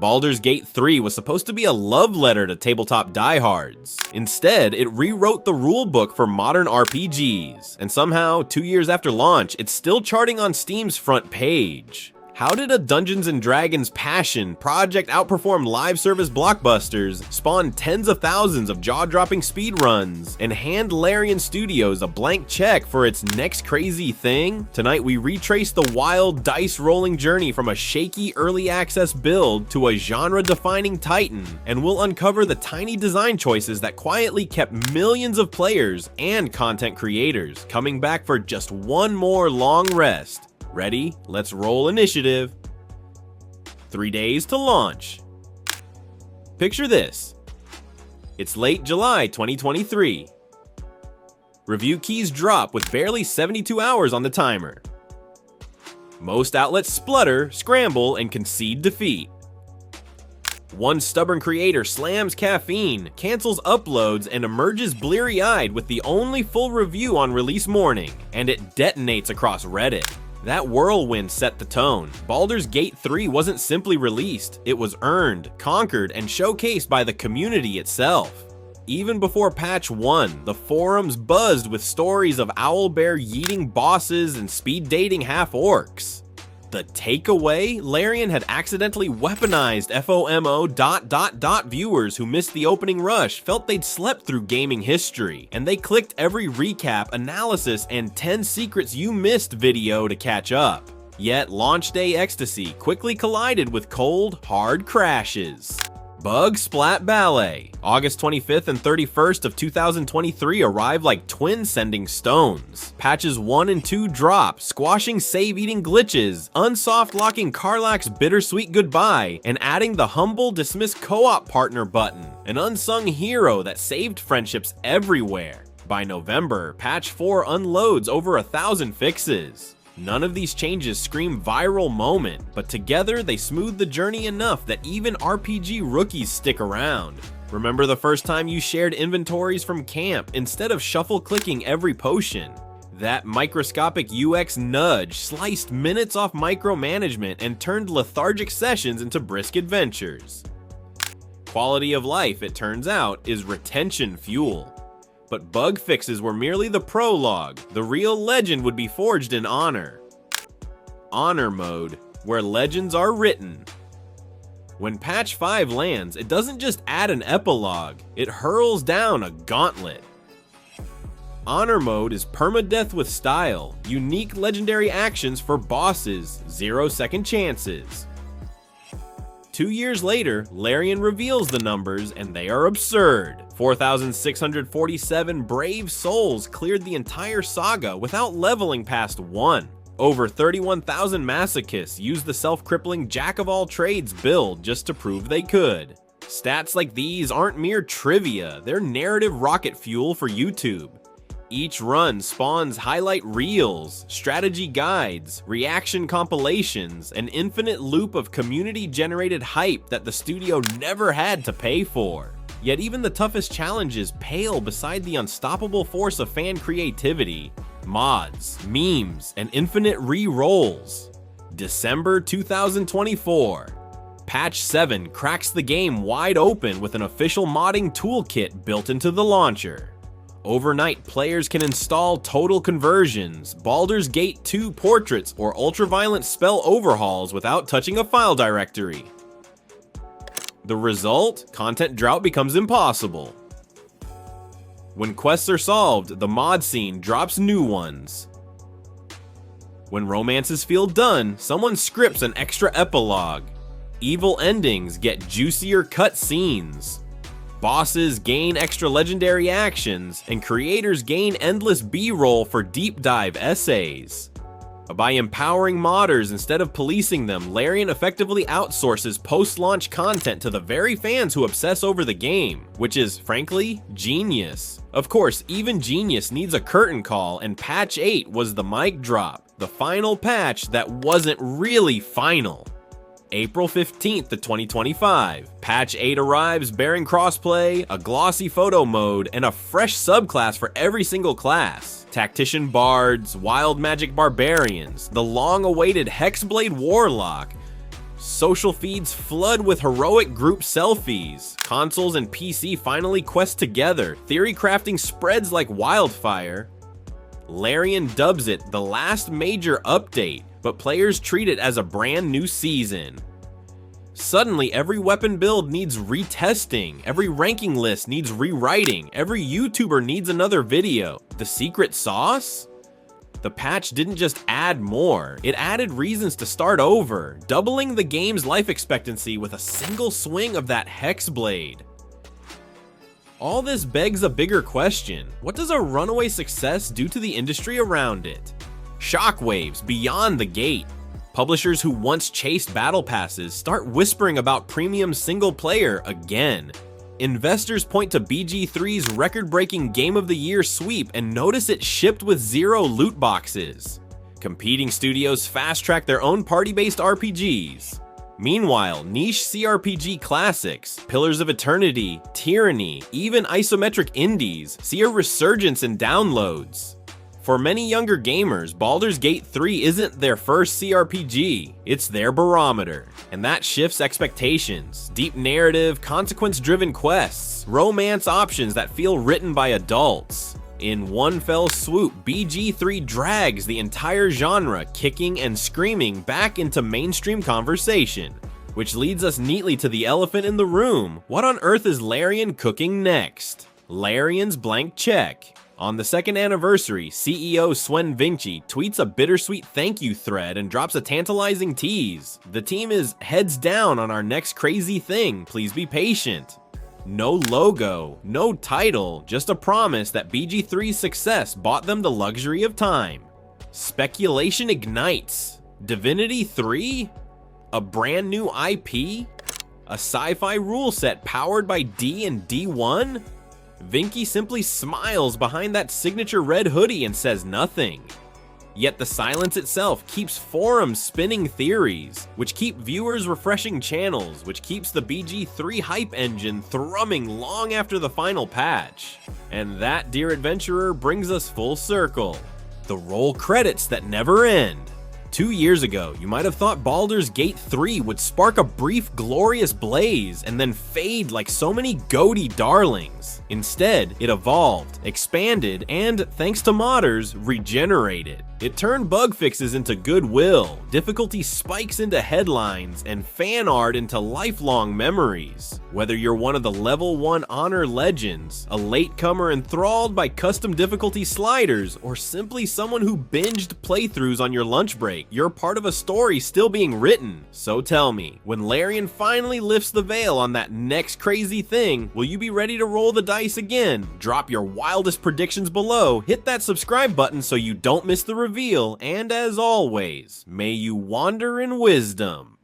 Baldur's Gate 3 was supposed to be a love letter to tabletop diehards. Instead, it rewrote the rulebook for modern RPGs, and somehow, 2 years after launch, it's still charting on Steam's front page. How did a Dungeons & Dragons passion project outperform live service blockbusters, spawn tens of thousands of jaw-dropping speedruns, and hand Larian Studios a blank check for its next crazy thing? Tonight we retrace the wild dice-rolling journey from a shaky early access build to a genre-defining titan, and we'll uncover the tiny design choices that quietly kept millions of players and content creators coming back for just one more long rest. Ready? Let's roll initiative. 3 days to launch. Picture this. It's late July 2023. Review keys drop with barely 72 hours on the timer. Most outlets splutter, scramble, and concede defeat. One stubborn creator slams caffeine, cancels uploads, and emerges bleary-eyed with the only full review on release morning, and it detonates across Reddit. That whirlwind set the tone. Baldur's Gate 3 wasn't simply released, it was earned, conquered, and showcased by the community itself. Even before patch 1, the forums buzzed with stories of owlbear yeeting bosses and speed dating half-orcs. The takeaway? Larian had accidentally weaponized FOMO ... viewers who missed the opening rush, felt they'd slept through gaming history, and they clicked every recap, analysis, and 10 secrets you missed video to catch up. Yet launch day ecstasy quickly collided with cold, hard crashes. Bug Splat Ballet. August 25th and 31st of 2023 arrived like twin sending stones. Patches 1 and 2 drop, squashing save-eating glitches, unsoft locking Karlach's bittersweet goodbye, and adding the humble dismiss co-op partner button, an unsung hero that saved friendships everywhere. By November, patch 4 unloads over 1,000 fixes. None of these changes scream viral moment, but together they smooth the journey enough that even RPG rookies stick around. Remember the first time you shared inventories from camp instead of shuffle-clicking every potion? That microscopic UX nudge sliced minutes off micromanagement and turned lethargic sessions into brisk adventures. Quality of life, it turns out, is retention fuel. But bug fixes were merely the prologue. The real legend would be forged in Honour. Honour mode, where legends are written. When patch 5 lands, it doesn't just add an epilogue, it hurls down a gauntlet. Honour mode is permadeath with style, unique legendary actions for bosses, 0-second chances. 2 years later, Larian reveals the numbers, and they are absurd. 4,647 brave souls cleared the entire saga without leveling past 1. Over 31,000 masochists used the self-crippling jack-of-all-trades build just to prove they could. Stats like these aren't mere trivia, they're narrative rocket fuel for YouTube. Each run spawns highlight reels, strategy guides, reaction compilations, an infinite loop of community-generated hype that the studio never had to pay for. Yet even the toughest challenges pale beside the unstoppable force of fan creativity, mods, memes, and infinite re-rolls. December 2024. Patch 7 cracks the game wide open with an official modding toolkit built into the launcher. Overnight, players can install total conversions, Baldur's Gate 2 portraits, or ultraviolent spell overhauls without touching a file directory. The result? Content drought becomes impossible. When quests are solved, the mod scene drops new ones. When romances feel done, someone scripts an extra epilogue. Evil endings get juicier cut scenes. Bosses gain extra legendary actions, and creators gain endless B-roll for deep dive essays. By empowering modders instead of policing them, Larian effectively outsources post-launch content to the very fans who obsess over the game, which is, frankly, genius. Of course, even genius needs a curtain call, and patch 8 was the mic drop, the final patch that wasn't really final. April 15th of 2025. Patch 8 arrives bearing crossplay, a glossy photo mode, and a fresh subclass for every single class. Tactician Bards, Wild Magic Barbarians, the long-awaited Hexblade Warlock. Social feeds flood with heroic group selfies. Consoles and PC finally quest together. Theory crafting spreads like wildfire. Larian dubs it the last major update, but players treat it as a brand new season. Suddenly, every weapon build needs retesting, every ranking list needs rewriting, every YouTuber needs another video. The secret sauce? The patch didn't just add more, it added reasons to start over, doubling the game's life expectancy with a single swing of that hex blade. All this begs a bigger question. What does a runaway success do to the industry around it? Shockwaves beyond the gate. Publishers who once chased battle passes start whispering about premium single player again. Investors point to BG3's record-breaking Game of the Year sweep and notice it shipped with 0 loot boxes. Competing studios fast-track their own party-based RPGs. Meanwhile, niche CRPG classics, Pillars of Eternity, Tyranny, even isometric indies see a resurgence in downloads. For many younger gamers, Baldur's Gate 3 isn't their first CRPG, it's their barometer. And that shifts expectations. Deep narrative, consequence-driven quests, romance options that feel written by adults. In one fell swoop, BG3 drags the entire genre kicking and screaming back into mainstream conversation. Which leads us neatly to the elephant in the room. What on earth is Larian cooking next? Larian's blank check. On the second anniversary, CEO Swen Vinci tweets a bittersweet thank you thread and drops a tantalizing tease. The team is heads down on our next crazy thing, please be patient. No logo, no title, just a promise that BG3's success bought them the luxury of time. Speculation ignites. Divinity 3? A brand new IP? A sci-fi rule set powered by D and D1? Vinci simply smiles behind that signature red hoodie and says nothing. Yet the silence itself keeps forums spinning theories, which keep viewers refreshing channels, which keeps the BG3 hype engine thrumming long after the final patch. And that, dear adventurer, brings us full circle. The roll credits that never end. 2 years ago, you might have thought Baldur's Gate 3 would spark a brief, glorious blaze and then fade like so many goaty darlings. Instead, it evolved, expanded, and, thanks to modders, regenerated. It turned bug fixes into goodwill, difficulty spikes into headlines, and fan art into lifelong memories. Whether you're one of the level 1 Honour legends, a latecomer enthralled by custom difficulty sliders, or simply someone who binged playthroughs on your lunch break, you're part of a story still being written. So tell me, when Larian finally lifts the veil on that next crazy thing, will you be ready to roll the dice again? Drop your wildest predictions below, hit that subscribe button so you don't miss the reveal, and as always, may you wander in wisdom.